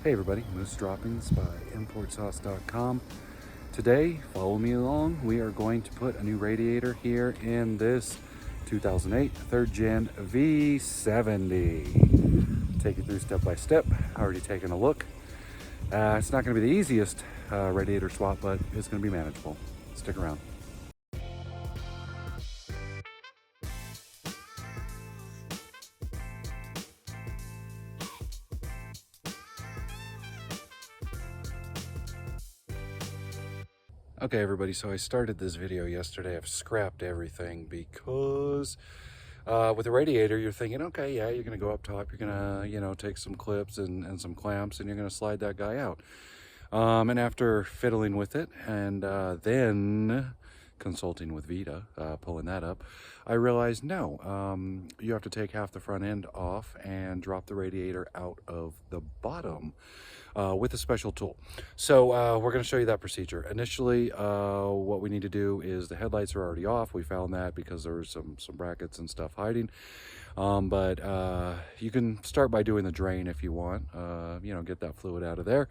Hey everybody, Moose Droppings by ImportSauce.com. Today, follow me along, we are going to put a new radiator here in this 2008 3rd Gen V70. Take you through step by step, already taken a look. It's not going to be the easiest radiator swap, but it's going to be manageable. Stick around. Okay everybody, so I started this video yesterday. I've scrapped everything because with the radiator you're thinking, okay, yeah, you're gonna go up top, you're gonna take some clips and some clamps and you're gonna slide that guy out. And after fiddling with it and then consulting with VIDA, pulling that up, I realized no, you have to take half the front end off and drop the radiator out of the bottom with a special tool. So we're going to show you that procedure. Initially, what we need to do is the headlights are already off. We found that because there was some brackets and stuff hiding. But you can start by doing the drain if you want, get that fluid out of there.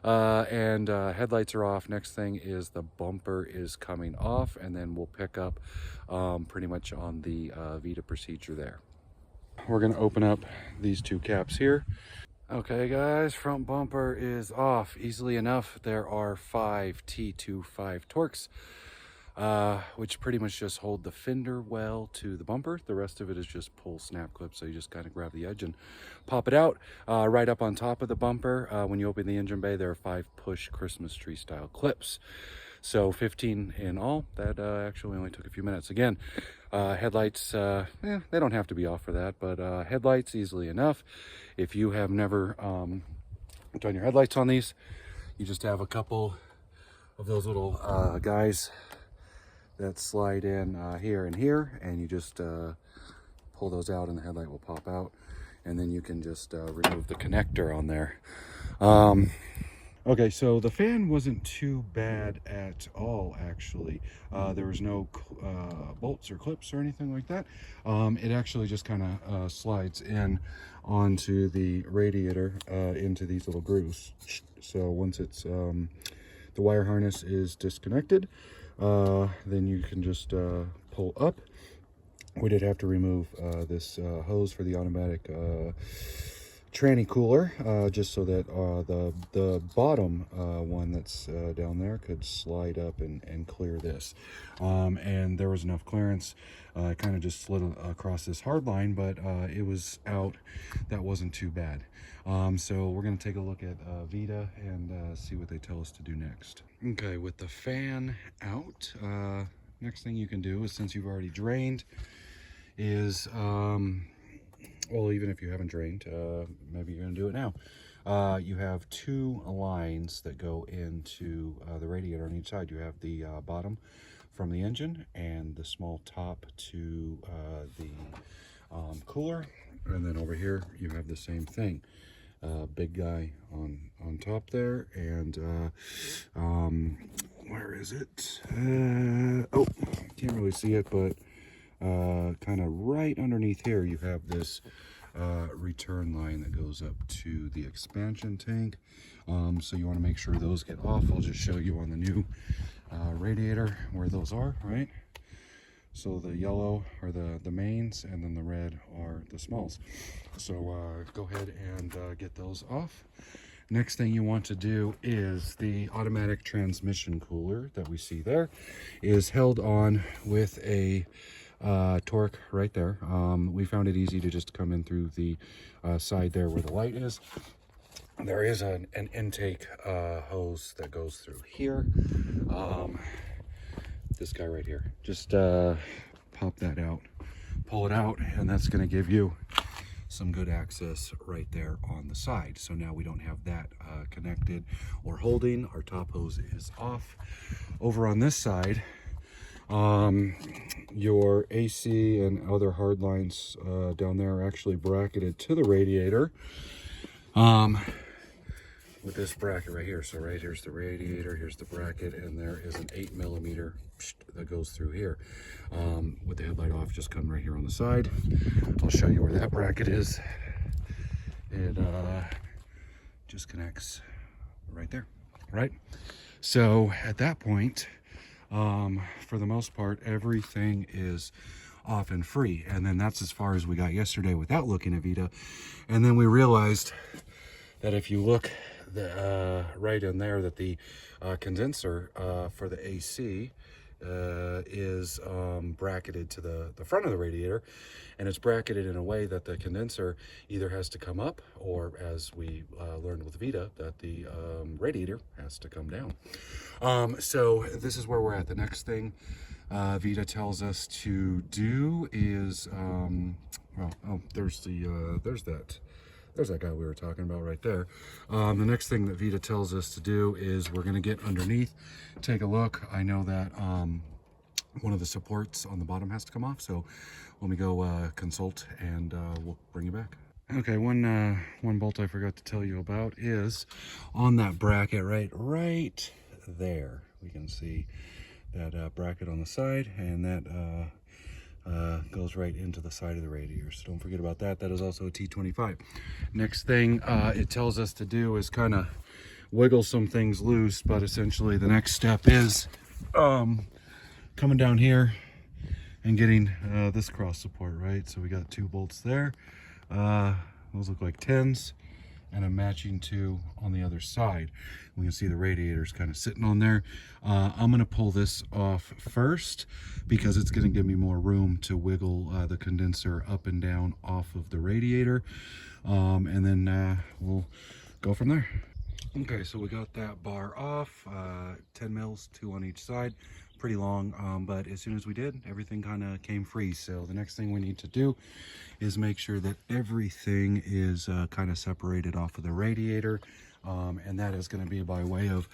And headlights are off. Next thing is the bumper is coming off, and then we'll pick up pretty much on the VIDA procedure there. We're going to open up these two caps here. Okay guys, front bumper is off easily enough. There are 5 T25 Torx, which pretty much just hold the fender well to the bumper. The rest of it is just pull snap clips, so you just kind of grab the edge and pop it out. Right up on top of the bumper, when you open the engine bay, there are 5 push Christmas tree style clips. So 15 in all. That actually only took a few minutes. Again, headlights, they don't have to be off for that, but headlights easily enough. If you have never done your headlights on these, you just have a couple of those little guys that slide in here and here, and you just pull those out and the headlight will pop out, and then you can just remove the connector on there. Okay, so the fan wasn't too bad at all, actually. There was no bolts or clips or anything like that. It actually just kind of slides in onto the radiator into these little grooves. So once it's the wire harness is disconnected, then you can just pull up. We did have to remove this hose for the automatic tranny cooler, just so that the bottom one that's down there could slide up and clear this. And there was enough clearance. I kind of just slid across this hard line, but it was out. That wasn't too bad. So we're going to take a look at VIDA and see what they tell us to do next. Okay, with the fan out, next thing you can do is, since you've already drained, is well, even if you haven't drained, maybe you're going to do it now. You have 2 lines that go into the radiator on each side. You have the bottom from the engine and the small top to the cooler. And then over here, you have the same thing. Big guy on top there. And where is it? Oh, can't really see it, but kind of right underneath here you have this return line that goes up to the expansion tank. So you want to make sure those get off. I'll just show you on the new radiator where those are, right? So the yellow are the mains, and then the red are the smalls. So go ahead and get those off. Next thing you want to do is the automatic transmission cooler that we see there is held on with a torque right there. We found it easy to just come in through the side there where the light is. There is an intake hose that goes through here. This guy right here. Just pop that out, pull it out, and that's going to give you some good access right there on the side. So now we don't have that connected or holding. Our top hose is off. Over on this side, your AC and other hard lines down there are actually bracketed to the radiator with this bracket right here. So right here's the radiator, here's the bracket, and there is an 8mm that goes through here. With the headlight off, just come right here on the side. I'll show you where that bracket is. It just connects right there, right? So at that point, for the most part, everything is off and free. And then that's as far as we got yesterday without looking at VIDA. And then we realized that if you look right in there, that the condenser for the AC is bracketed to the front of the radiator, and it's bracketed in a way that the condenser either has to come up, or as we learned with VIDA, that the radiator has to come down. So this is where we're at. The next thing VIDA tells us to do is there's that guy we were talking about right there. The next thing that VIDA tells us to do is we're going to get underneath, take a look. I know that one of the supports on the bottom has to come off, so let me go consult, and we'll bring you back. Okay, one bolt I forgot to tell you about is on that bracket right there. We can see that bracket on the side, and that goes right into the side of the radiator, so don't forget about that. That is also a T25. Next thing it tells us to do is kind of wiggle some things loose, but essentially the next step is coming down here and getting this cross support, right? So we got 2 bolts there. Those look like 10s, and a matching 2 on the other side. We can see the radiator's kind of sitting on there. I'm going to pull this off first because it's going to give me more room to wiggle the condenser up and down off of the radiator, and then we'll go from there. Okay, so we got that bar off, 10 mils, 2 on each side. Pretty long, but as soon as we did, everything kind of came free. So the next thing we need to do is make sure that everything is kind of separated off of the radiator, and that is going to be by way of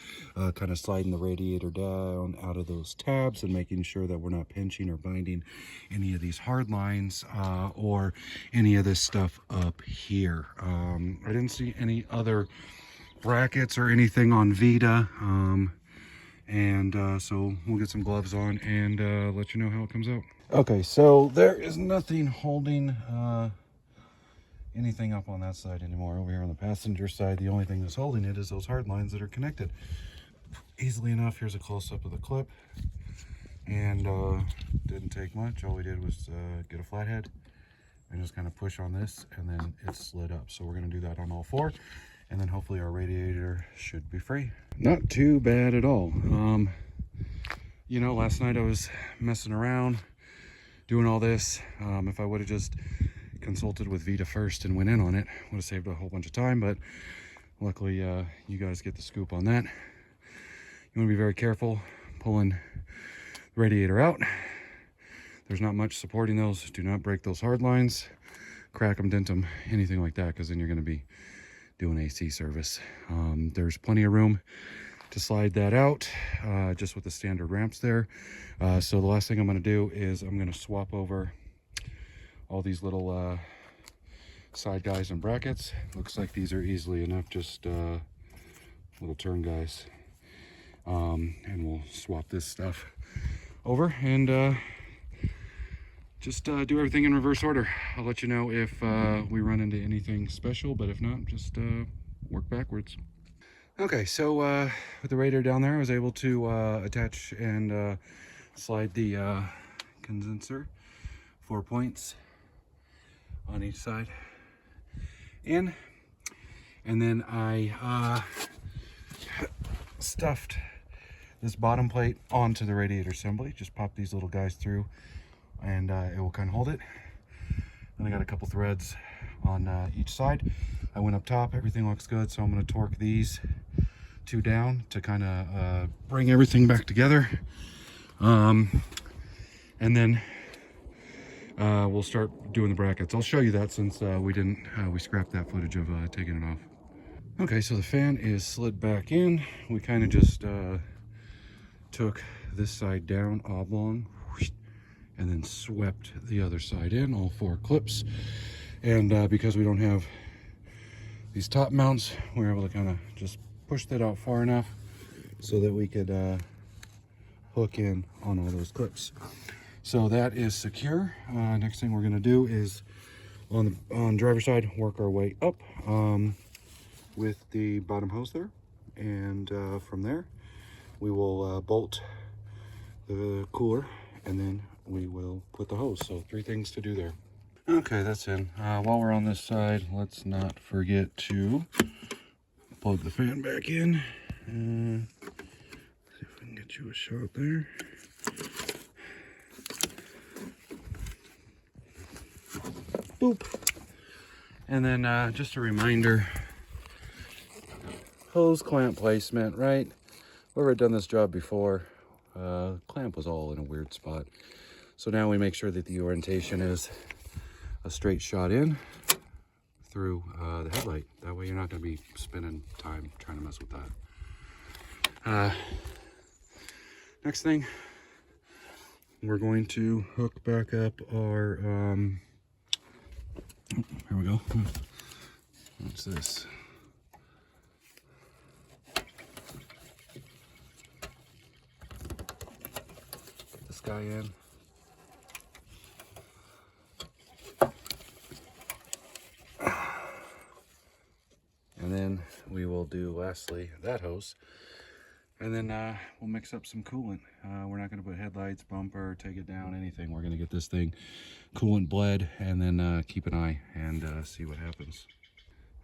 kind of sliding the radiator down out of those tabs and making sure that we're not pinching or binding any of these hard lines or any of this stuff up here. I didn't see any other brackets or anything on VIDA, and so we'll get some gloves on and let you know how it comes out. Okay, so there is nothing holding anything up on that side anymore. Over here on the passenger side, the only thing that's holding it is those hard lines that are connected. Easily enough, here's a close-up of the clip, and didn't take much. All we did was get a flathead and just kind of push on this, and then it slid up. So we're going to do that on all 4, and then hopefully our radiator should be free. Not too bad at all. You know, last night I was messing around doing all this. If I would have just consulted with VIDA first and went in on it, would have saved a whole bunch of time, but luckily you guys get the scoop on that. You want to be very careful pulling the radiator out. There's not much supporting those. Do not break those hard lines, crack them, dent them, anything like that, because then you're going to be doing AC service. There's plenty of room to slide that out, just with the standard ramps there. So the last thing I'm going to do is I'm going to swap over all these little side guys and brackets. Looks like these are easily enough, just little turn guys, and we'll swap this stuff over and just do everything in reverse order. I'll let you know if we run into anything special, but if not, just work backwards. Okay, so with the radiator down there, I was able to attach and slide the condenser 4 points on each side in, and then I stuffed this bottom plate onto the radiator assembly. Just pop these little guys through, and it will kind of hold it. Then I got a couple threads on each side. I went up top, everything looks good, so I'm going to torque these 2 down to kind of bring everything back together, and then we'll start doing the brackets. I'll show you that since we scrapped that footage of taking it off. Okay, so the fan is slid back in. We kind of just took this side down oblong and then swept the other side in, all 4 clips. And because we don't have these top mounts, we were able to kind of just push that out far enough so that we could hook in on all those clips. So that is secure. Next thing we're going to do is on driver's side, work our way up. with the bottom hose there, and from there we will bolt the cooler, and then we will put the hose. So 3 things to do there. Okay, that's in. While we're on this side, let's not forget to plug the fan back in. See if we can get you a shot there. Boop. And then just a reminder, hose clamp placement, right? Whoever had done this job before, clamp was all in a weird spot. So now we make sure that the orientation is a straight shot in through the headlight. That way you're not going to be spending time trying to mess with that. Next thing, we're going to hook back up our, here we go. What's this? Get this guy in. And then we will do, lastly, that hose. And then we'll mix up some coolant. We're not going to put headlights, bumper, take it down, anything. We're going to get this thing coolant bled, and then keep an eye and see what happens.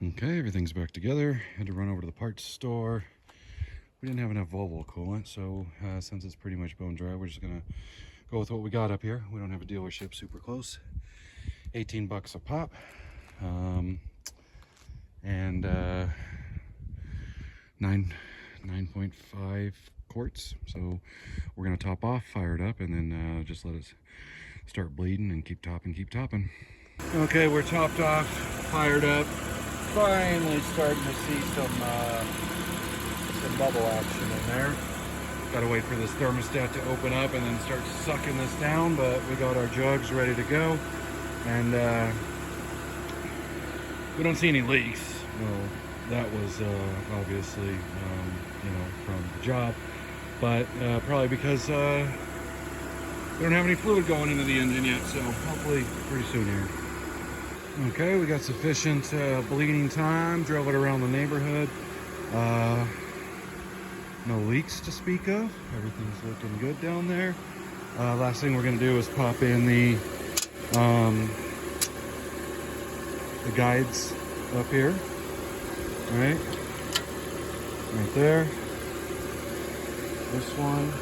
Okay, everything's back together. Had to run over to the parts store. We didn't have enough Volvo coolant, so since it's pretty much bone dry, we're just going to go with what we got up here. We don't have a dealership super close. 18 bucks a pop. And 9.5 quarts. So we're gonna top off, fire it up, and then just let it start bleeding and keep topping. Okay, we're topped off, fired up. Finally starting to see some bubble action in there. Gotta wait for this thermostat to open up and then start sucking this down, but we got our jugs ready to go, and we don't see any leaks. Well, that was obviously, you know, from the job, but probably because we don't have any fluid going into the engine yet, so hopefully pretty soon here. Okay, we got sufficient bleeding time, drove it around the neighborhood. No leaks to speak of. Everything's looking good down there. Last thing we're gonna do is pop in the guides up here. Right there, this one,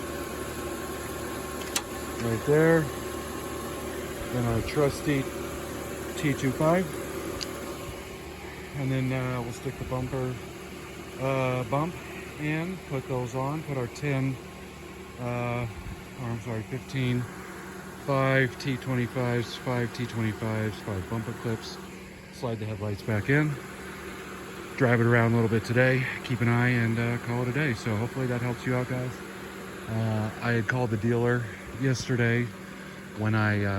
right there, then our trusty T25, and then we'll stick the bumper bump in, put those on, put our 15 5 T25s, 5 T25s, 5 bumper clips, slide the headlights back in, drive it around a little bit today, keep an eye, and call it a day. So hopefully that helps you out, guys. I had called the dealer yesterday when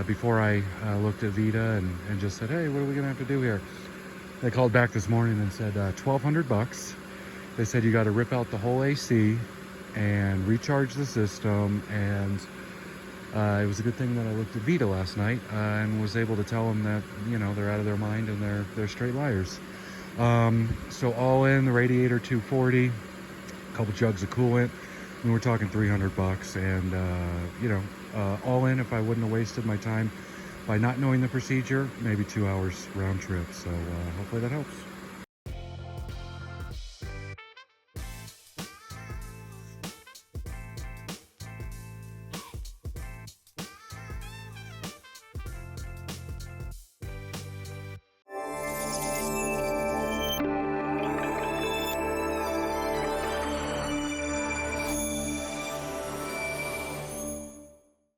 before I looked at VIDA and just said, hey, what are we gonna have to do here? They called back this morning and said $1,200. They said you got to rip out the whole AC and recharge the system, and it was a good thing that I looked at VIDA last night and was able to tell them that, you know, they're out of their mind and they're straight liars. So all in, the Radiator 240, a couple jugs of coolant, and we're talking $300. And you know, all in, if I wouldn't have wasted my time by not knowing the procedure, maybe 2 hours round trip. So hopefully that helps.